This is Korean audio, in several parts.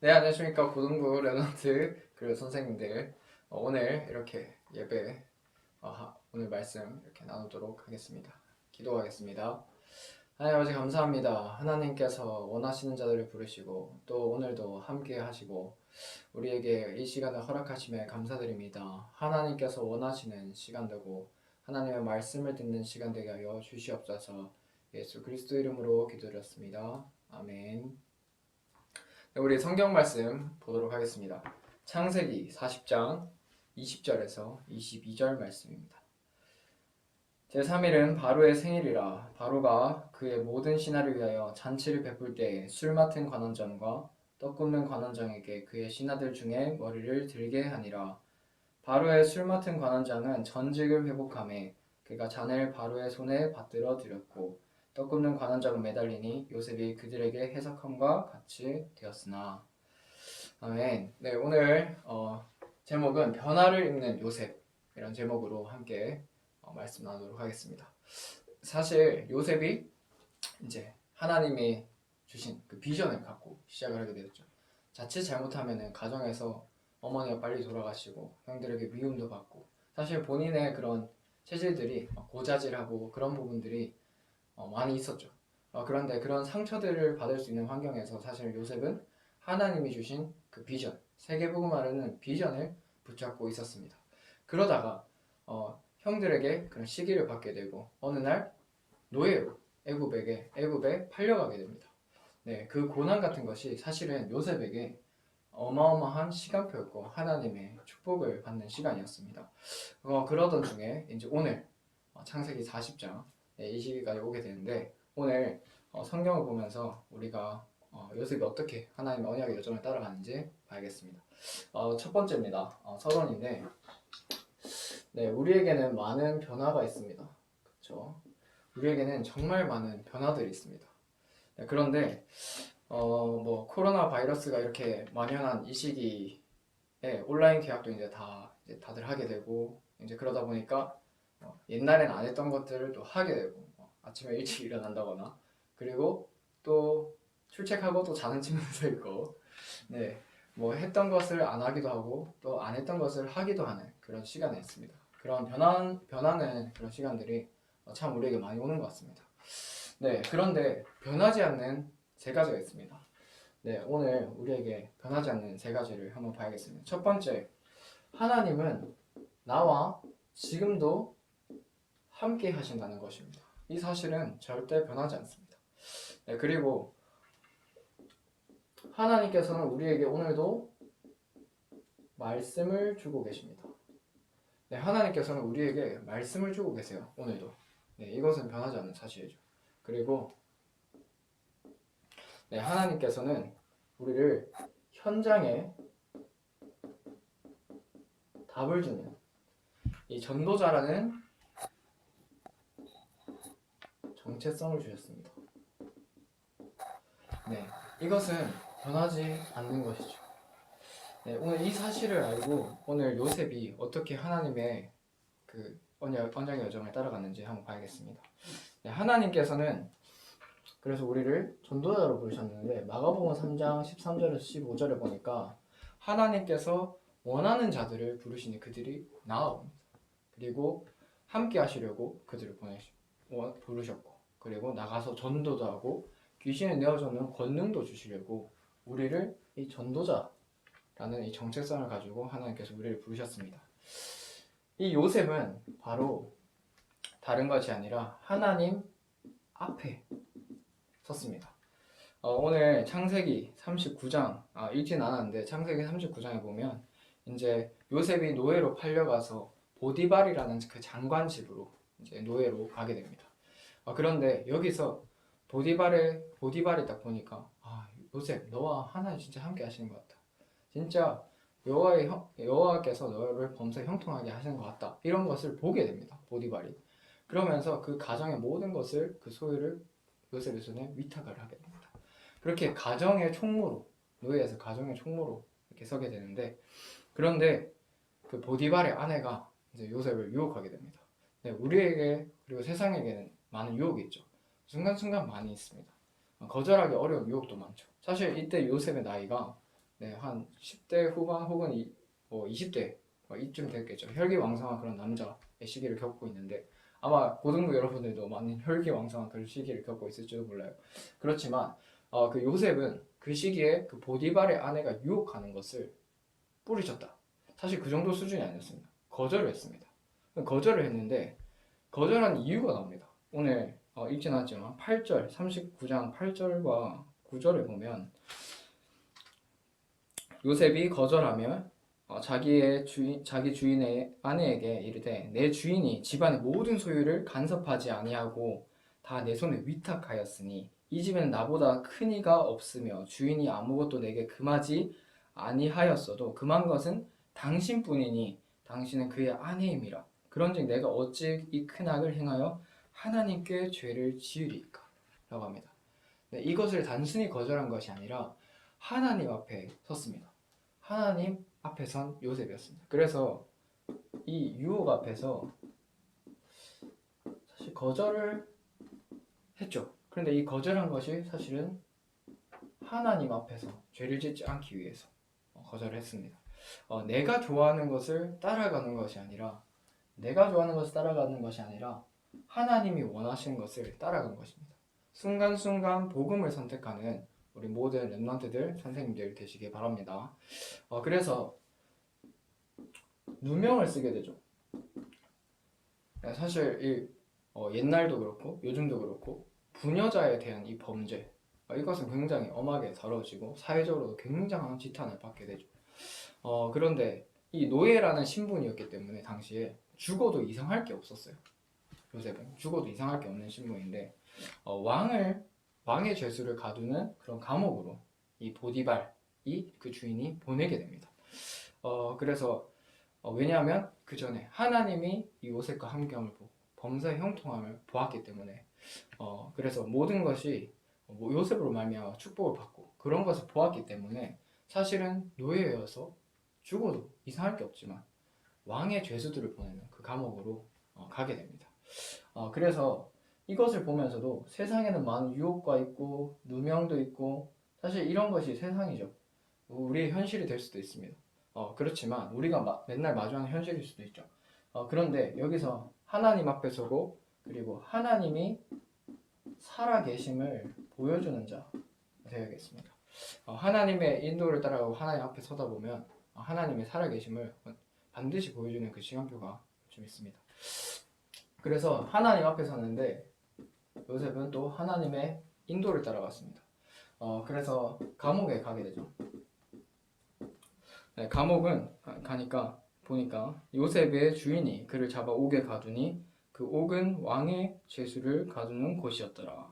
네, 안녕하십니까. 고등부 레넌트 그리고 선생님들. 오늘 이렇게 예배, 오늘 말씀 이렇게 나누도록 하겠습니다. 기도하겠습니다. 하나님 아버지 감사합니다. 하나님께서 원하시는 자들을 부르시고 또 오늘도 함께 하시고 우리에게 이 시간을 허락하심에 감사드립니다. 하나님께서 원하시는 시간 되고 하나님의 말씀을 듣는 시간 되게 하여 주시옵소서. 예수 그리스도 이름으로 기도드렸습니다. 아멘. 우리 성경 말씀 보도록 하겠습니다. 창세기 40장 20절에서 22절 말씀입니다. 제3일은 바로의 생일이라 바로가 그의 모든 신하를 위하여 잔치를 베풀 때에 술 맡은 관원장과 떡 굽는 관원장에게 그의 신하들 중에 머리를 들게 하니라. 바로의 술 맡은 관원장은 전직을 회복하매 그가 잔을 바로의 손에 받들어 드렸고 떡 굽는 관원장은 매달리니 요셉이 그들에게 해석함과 같이 되었으나. 아멘. 네, 오늘 제목은 변화를 입는 요셉 이런 제목으로 함께 말씀 나누도록 하겠습니다. 사실 요셉이 이제 하나님이 주신 그 비전을 갖고 시작을 하게 되었죠. 자칫 잘못하면은 가정에서 어머니가 빨리 돌아가시고 형들에게 미움도 받고 사실 본인의 그런 체질들이 고자질하고 그런 부분들이 많이 있었죠. 그런데 그런 상처들을 받을 수 있는 환경에서 사실 요셉은 하나님이 주신 그 비전, 세계복음화라는 비전을 붙잡고 있었습니다. 그러다가 형들에게 그런 시기를 받게 되고 어느 날 노예로 애굽에 팔려가게 됩니다. 네, 그 고난 같은 것이 사실은 요셉에게 어마어마한 시간표였고 하나님의 축복을 받는 시간이었습니다. 그러던 중에 이제 오늘 창세기 40장 이 시기까지 오게 되는데 오늘 성경을 보면서 우리가 요셉이 어떻게 하나님의 언약의 여정을 따라가는지 봐야겠습니다. 첫 번째입니다. 서론인데 네, 우리에게는 많은 변화가 있습니다. 그렇죠? 우리에게는 정말 많은 변화들이 있습니다. 네, 그런데 뭐 코로나 바이러스가 이렇게 만연한 이 시기에 온라인 계약도 이제 다들 하게 되고 이제 그러다 보니까 옛날엔 안 했던 것들을 또 하게 되고 아침에 일찍 일어난다거나 그리고 또 출첵하고 또 자는 친구들도 있고 네, 뭐 했던 것을 안 하기도 하고 또 안 했던 것을 하기도 하는 그런 시간이 있습니다. 그런 변하는 그런 시간들이 참 우리에게 많이 오는 것 같습니다. 네, 그런데 변하지 않는 세 가지가 있습니다. 네, 오늘 우리에게 변하지 않는 세 가지를 한번 봐야겠습니다. 첫 번째, 하나님은 나와 지금도 함께 하신다는 것입니다. 이 사실은 절대 변하지 않습니다. 네, 그리고 하나님께서는 우리에게 오늘도 말씀을 주고 계십니다. 네, 하나님께서는 우리에게 말씀을 주고 계세요. 오늘도. 네, 이것은 변하지 않는 사실이죠. 그리고 네, 하나님께서는 우리를 현장에 답을 주는 이 전도자라는 정체성을 주셨습니다. 네, 이것은 변하지 않는 것이죠. 네, 오늘 이 사실을 알고 오늘 요셉이 어떻게 하나님의 그 언약의 여정을 따라갔는지 한번 봐야겠습니다. 네, 하나님께서는 그래서 우리를 전도자로 부르셨는데 마가복음 3장 13절에서 15절에 보니까 하나님께서 원하는 자들을 부르시니 그들이 나아옵니다. 그리고 함께 하시려고 그들을 부르셨고 그리고 나가서 전도도 하고 귀신을 내어쫓는 권능도 주시려고 우리를 이 전도자라는 이 정체성을 가지고 하나님께서 우리를 부르셨습니다. 이 요셉은 바로 다른 것이 아니라 하나님 앞에 섰습니다. 오늘 창세기 39장 읽진 않았는데 창세기 39장에 보면 이제 요셉이 노예로 팔려가서 보디발이라는 그 장관 집으로 이제 노예로 가게 됩니다. 그런데 여기서 보디발이 딱 보니까 요셉 너와 하나님 진짜 함께 하시는 것 같다. 진짜 여호와께서 너를 범사에 형통하게 하시는 것 같다. 이런 것을 보게 됩니다. 보디발이. 그러면서 그 가정의 모든 것을 그 소유를 요셉의 손에 위탁을 하게 됩니다. 그렇게 가정의 총무로 노예에서 가정의 총무로 이렇게 서게 되는데 그런데 그 보디발의 아내가 이제 요셉을 유혹하게 됩니다. 네, 우리에게 그리고 세상에게는 많은 유혹이 있죠. 순간순간 많이 있습니다. 거절하기 어려운 유혹도 많죠. 사실 이때 요셉의 나이가 한 10대 후반 혹은 20대 이쯤 됐겠죠. 혈기왕성한 그런 남자의 시기를 겪고 있는데 아마 고등부 여러분들도 많은 혈기왕성한 그런 시기를 겪고 있을지도 몰라요. 그렇지만 그 요셉은 그 시기에 그 보디발의 아내가 유혹하는 것을 뿌리쳤다. 사실 그 정도 수준이 아니었습니다. 거절을 했습니다. 거절을 했는데 거절한 이유가 나옵니다. 오늘 읽진 않았지만 8절, 39장 8절과 9절을 보면 요셉이 거절하며 자기 주인의 아내에게 이르되 내 주인이 집안의 모든 소유를 간섭하지 아니하고 다 내 손에 위탁하였으니 이 집에는 나보다 큰 이가 없으며 주인이 아무것도 내게 금하지 아니하였어도 금한 것은 당신뿐이니 당신은 그의 아내임이라. 그런즉 내가 어찌 이 큰 악을 행하여 하나님께 죄를 지으리까? 라고 합니다. 이것을 단순히 거절한 것이 아니라 하나님 앞에 섰습니다. 하나님 앞에 선 요셉이었습니다. 그래서 이 유혹 앞에서 사실 거절을 했죠. 그런데 이 거절한 것이 사실은 하나님 앞에서 죄를 짓지 않기 위해서 거절을 했습니다. 내가 좋아하는 것을 따라가는 것이 아니라 하나님이 원하시는 것을 따라간 것입니다. 순간순간 복음을 선택하는 우리 모든 랩런트들 선생님들 되시길 바랍니다. 그래서 누명을 쓰게 되죠. 사실 옛날도 그렇고 요즘도 그렇고 부녀자에 대한 이 범죄 이것은 굉장히 엄하게 다뤄지고 사회적으로도 굉장한 지탄을 받게 되죠. 그런데 이 노예라는 신분이었기 때문에 당시에 죽어도 이상할 게 없었어요. 요셉은 죽어도 이상할 게 없는 신분인데 왕의 죄수를 가두는 그런 감옥으로 이 보디발이 그 주인이 보내게 됩니다. 그래서 왜냐하면 그 전에 하나님이 이 요셉과 함께함을 보고 범사의 형통함을 보았기 때문에 그래서 모든 것이 요셉으로 말미암아 축복을 받고 그런 것을 보았기 때문에 사실은 노예여서 죽어도 이상할 게 없지만 왕의 죄수들을 보내는 그 감옥으로 가게 됩니다. 그래서 이것을 보면서도 세상에는 많은 유혹과 있고 누명도 있고 사실 이런 것이 세상이죠. 우리의 현실이 될 수도 있습니다. 그렇지만 우리가 맨날 마주하는 현실일 수도 있죠. 그런데 여기서 하나님 앞에 서고 그리고 하나님이 살아계심을 보여주는 자 되어야겠습니다. 하나님의 인도를 따라가고 하나님 앞에 서다 보면 하나님의 살아계심을 반드시 보여주는 그 시간표가 좀 있습니다. 그래서 하나님 앞에 섰는데 요셉은 또 하나님의 인도를 따라갔습니다. 그래서 감옥에 가게 되죠. 감옥은 가니까 보니까 요셉의 주인이 그를 잡아 옥에 가두니 그 옥은 왕의 죄수를 가두는 곳이었더라.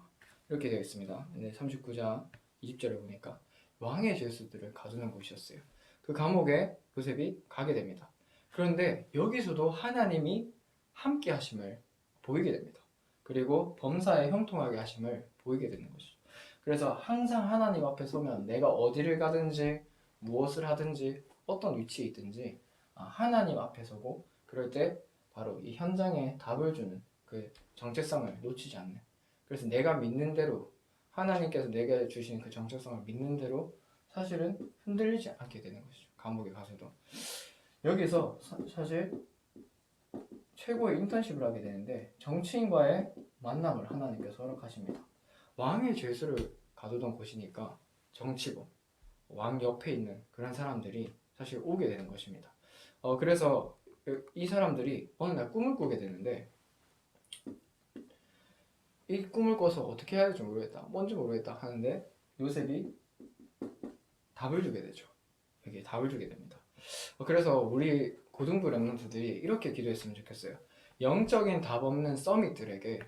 이렇게 되어 있습니다. 39장 20절에 보니까 왕의 죄수들을 가두는 곳이었어요. 그 감옥에 요셉이 가게 됩니다. 그런데 여기서도 하나님이 함께 하심을 보이게 됩니다. 그리고 범사에 형통하게 하심을 보이게 되는 것이죠. 그래서 항상 하나님 앞에 서면 내가 어디를 가든지 무엇을 하든지 어떤 위치에 있든지 하나님 앞에 서고 그럴 때 바로 이 현장에 답을 주는 그 정체성을 놓치지 않는, 그래서 내가 믿는 대로 하나님께서 내게 주신 그 정체성을 믿는 대로 사실은 흔들리지 않게 되는 것이죠. 감옥에 가서도. 여기서 사실 최고의 인턴십을 하게 되는데 정치인과의 만남을 하나님께서 허락하십니다. 왕의 죄수를 가두던 곳이니까 정치범, 왕 옆에 있는 그런 사람들이 사실 오게 되는 것입니다. 그래서 이 사람들이 어느 날 꿈을 꾸게 되는데 이 꿈을 꿔서 어떻게 해야 될지 모르겠다, 뭔지 모르겠다 하는데 요셉이 답을 주게 되죠. 여기에 답을 주게 됩니다. 그래서 우리 고등부 랩런트들이 이렇게 기도했으면 좋겠어요. 영적인 답 없는 서밋들에게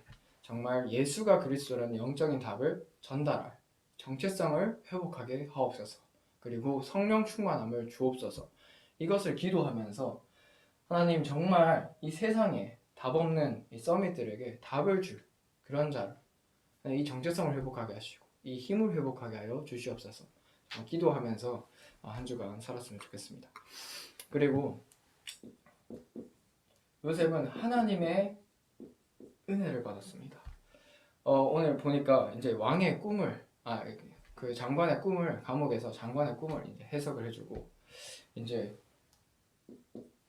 정말 예수가 그리스도라는 영적인 답을 전달할 정체성을 회복하게 하옵소서. 그리고 성령 충만함을 주옵소서. 이것을 기도하면서 하나님 정말 이 세상에 답 없는 이 서밋들에게 답을 줄 그런 자를 이 정체성을 회복하게 하시고 이 힘을 회복하게 하여 주시옵소서. 기도하면서 한 주간 살았으면 좋겠습니다. 그리고 요셉은 하나님의 은혜를 받았습니다. 오늘 보니까 이제 왕의 꿈을 그 장관의 꿈을 감옥에서 장관의 꿈을 이제 해석을 해주고 이제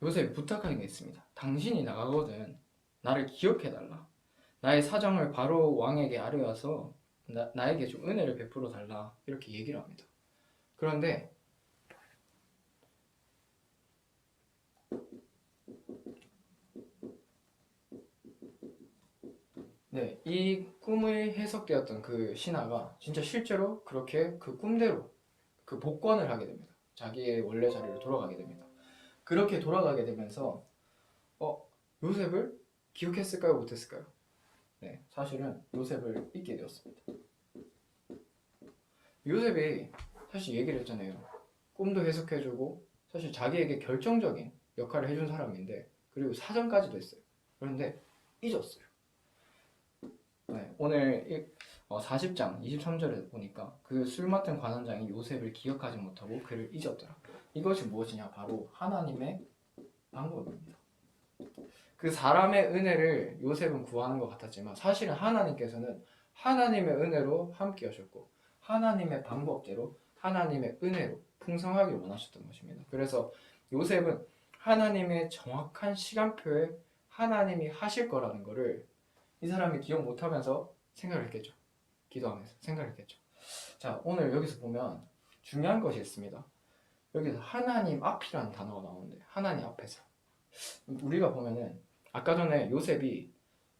요셉이 부탁하는 게 있습니다. 당신이 나가거든 나를 기억해달라. 나의 사정을 바로 왕에게 아뢰어서 나에게 좀 은혜를 베풀어 달라 이렇게 얘기를 합니다. 그런데 네, 이 꿈을 해석되었던 그 신하가 진짜 실제로 그렇게 그 꿈대로 그 복권을 하게 됩니다. 자기의 원래 자리로 돌아가게 됩니다. 그렇게 돌아가게 되면서 요셉을 기억했을까요? 못했을까요? 네, 사실은 요셉을 잊게 되었습니다. 요셉이 사실 얘기를 했잖아요. 꿈도 해석해주고 사실 자기에게 결정적인 역할을 해준 사람인데 그리고 사정까지도 했어요. 그런데 잊었어요. 네, 오늘 40장 23절에 보니까 그 술 맡은 관원장이 요셉을 기억하지 못하고 그를 잊었더라. 이것이 무엇이냐? 바로 하나님의 방법입니다. 그 사람의 은혜를 요셉은 구하는 것 같았지만 사실은 하나님께서는 하나님의 은혜로 함께 하셨고 하나님의 방법대로 하나님의 은혜로 풍성하게 원하셨던 것입니다. 그래서 요셉은 하나님의 정확한 시간표에 하나님이 하실 거라는 것을 이 사람이 기억 못하면서 생각을 했겠죠. 기도하면서 생각을 했겠죠. 자, 오늘 여기서 보면 중요한 것이 있습니다. 여기서 하나님 앞이라는 단어가 나오는데 하나님 앞에서 우리가 보면은 아까 전에 요셉이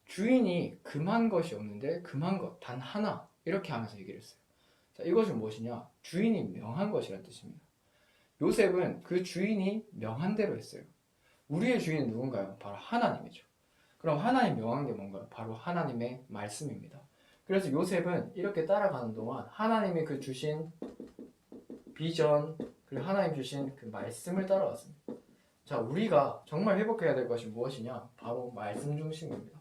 주인이 금한 것이 없는데 금한 것 단 하나 이렇게 하면서 얘기를 했어요. 자, 이것은 무엇이냐? 주인이 명한 것이라는 뜻입니다. 요셉은 그 주인이 명한 대로 했어요. 우리의 주인은 누군가요? 바로 하나님이죠. 그럼 하나님 명한 게 뭔가요? 바로 하나님의 말씀입니다. 그래서 요셉은 이렇게 따라가는 동안 하나님이 그 주신 비전 그리고 하나님 주신 그 말씀을 따라갔습니다. 자, 우리가 정말 회복해야 될 것이 무엇이냐? 바로 말씀 중심입니다.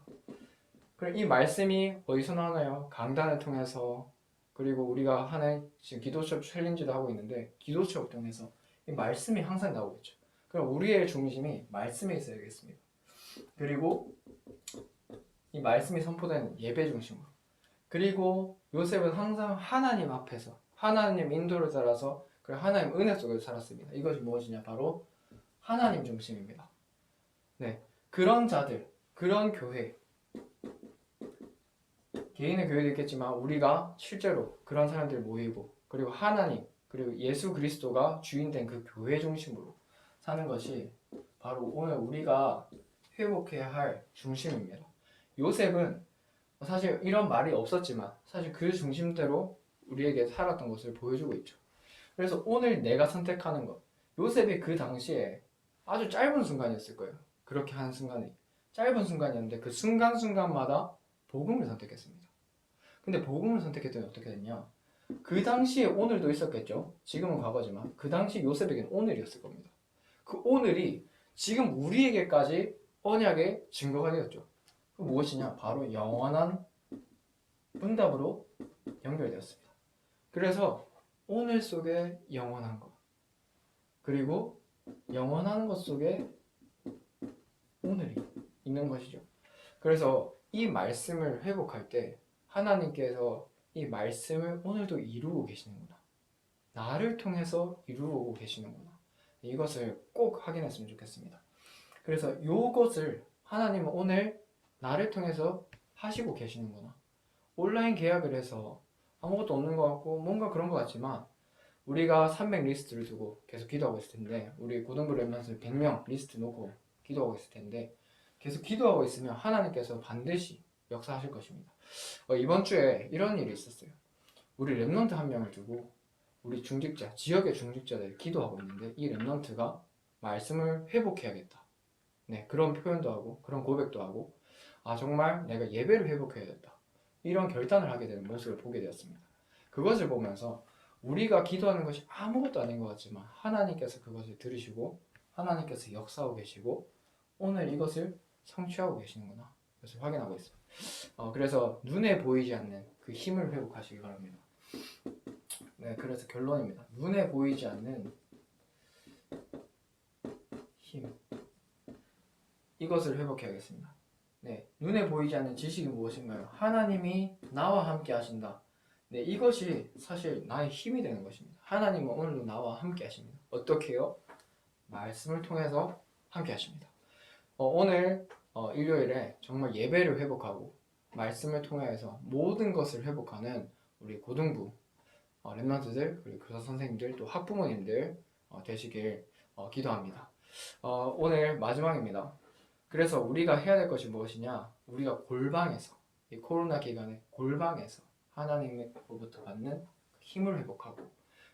그럼 이 말씀이 어디서 나오나요? 강단을 통해서 그리고 우리가 하는 지금 기도 수업 챌린지도 하고 있는데 기도 수업 통해서 이 말씀이 항상 나오겠죠. 그럼 우리의 중심이 말씀에 있어야겠습니다. 그리고 이 말씀이 선포되는 예배 중심으로 그리고 요셉은 항상 하나님 앞에서 하나님 인도를 따라서 그리고 하나님 은혜 속에서 살았습니다. 이것이 무엇이냐? 바로 하나님 중심입니다. 네, 그런 자들, 그런 교회 개인의 교회도 있겠지만 우리가 실제로 그런 사람들 모이고 그리고 하나님 그리고 예수 그리스도가 주인된 그 교회 중심으로 사는 것이 바로 오늘 우리가 회복해야 할 중심입니다. 요셉은 사실 이런 말이 없었지만 사실 그 중심대로 우리에게 살았던 것을 보여주고 있죠. 그래서 오늘 내가 선택하는 것 요셉이 그 당시에 아주 짧은 순간이었을 거예요. 그렇게 하는 순간이 짧은 순간이었는데 그 순간순간마다 복음을 선택했습니다. 근데 복음을 선택했더니 어떻게 됐냐? 그 당시에 오늘도 있었겠죠. 지금은 과거지만 그 당시 요셉에게는 오늘이었을 겁니다. 그 오늘이 지금 우리에게까지 언약의 증거가 되었죠. 그 무엇이냐? 바로 영원한 응답으로 연결되었습니다. 그래서 오늘 속에 영원한 것 그리고 영원한 것 속에 오늘이 있는 것이죠. 그래서 이 말씀을 회복할 때 하나님께서 이 말씀을 오늘도 이루고 계시는구나. 나를 통해서 이루고 계시는구나. 이것을 꼭 확인했으면 좋겠습니다. 그래서 이것을 하나님은 오늘 나를 통해서 하시고 계시는구나. 온라인 계약을 해서 아무것도 없는 것 같고 뭔가 그런 것 같지만 우리가 300 리스트를 두고 계속 기도하고 있을 텐데 우리 고등부 랩런트 100명 리스트 놓고 기도하고 있을 텐데 계속 기도하고 있으면 하나님께서 반드시 역사하실 것입니다. 이번 주에 이런 일이 있었어요. 우리 랩런트 한 명을 두고 우리 중직자, 지역의 중직자들 기도하고 있는데 이 랩런트가 말씀을 회복해야겠다. 네, 그런 표현도 하고 그런 고백도 하고 정말 내가 예배를 회복해야겠다. 이런 결단을 하게 되는 모습을 보게 되었습니다. 그것을 보면서 우리가 기도하는 것이 아무것도 아닌 것 같지만 하나님께서 그것을 들으시고 하나님께서 역사하고 계시고 오늘 이것을 성취하고 계시는구나. 그래서 확인하고 있어요. 그래서 눈에 보이지 않는 그 힘을 회복하시기 바랍니다. 네, 그래서 결론입니다. 눈에 보이지 않는 힘, 이것을 회복해야겠습니다. 네, 눈에 보이지 않는 지식이 무엇인가요? 하나님이 나와 함께 하신다. 네, 이것이 사실 나의 힘이 되는 것입니다. 하나님은 오늘도 나와 함께 하십니다. 어떻게요? 말씀을 통해서 함께 하십니다. 오늘 일요일에 정말 예배를 회복하고 말씀을 통해서 모든 것을 회복하는 우리 고등부 랩런트들 그리고 교사 선생님들 또 학부모님들 되시길 기도합니다. 오늘 마지막입니다. 그래서 우리가 해야 될 것이 무엇이냐? 우리가 골방에서 이 코로나 기간에 골방에서 하나님으로부터 받는 힘을 회복하고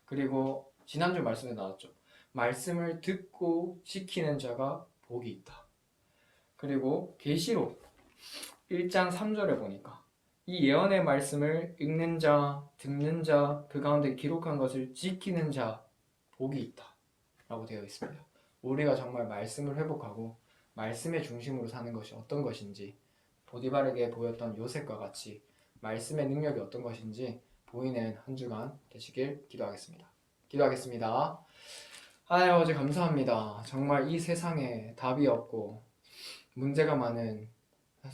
그리고 지난주 말씀에 나왔죠. 말씀을 듣고 지키는 자가 복이 있다. 그리고 계시록 1장 3절에 보니까 이 예언의 말씀을 읽는 자, 듣는 자, 그 가운데 기록한 것을 지키는 자 복이 있다 라고 되어 있습니다. 우리가 정말 말씀을 회복하고 말씀의 중심으로 사는 것이 어떤 것인지 보디발에게 보였던 요셉과 같이 말씀의 능력이 어떤 것인지 보이는 한 주간 되시길 기도하겠습니다. 기도하겠습니다. 하나님 아버지 감사합니다. 정말 이 세상에 답이 없고 문제가 많은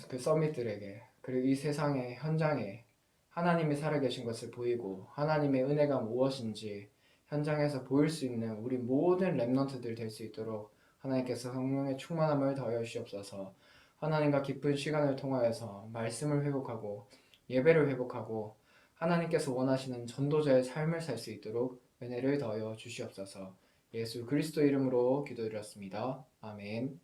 그 서밋들에게 그리고 이 세상의 현장에 하나님이 살아계신 것을 보이고 하나님의 은혜가 무엇인지 현장에서 보일 수 있는 우리 모든 랩넌트들 될 수 있도록 하나님께서 성령의 충만함을 더하여 주시옵소서. 하나님과 깊은 시간을 통하여서 말씀을 회복하고 예배를 회복하고 하나님께서 원하시는 전도자의 삶을 살 수 있도록 은혜를 더하여 주시옵소서. 예수 그리스도 이름으로 기도드렸습니다. 아멘.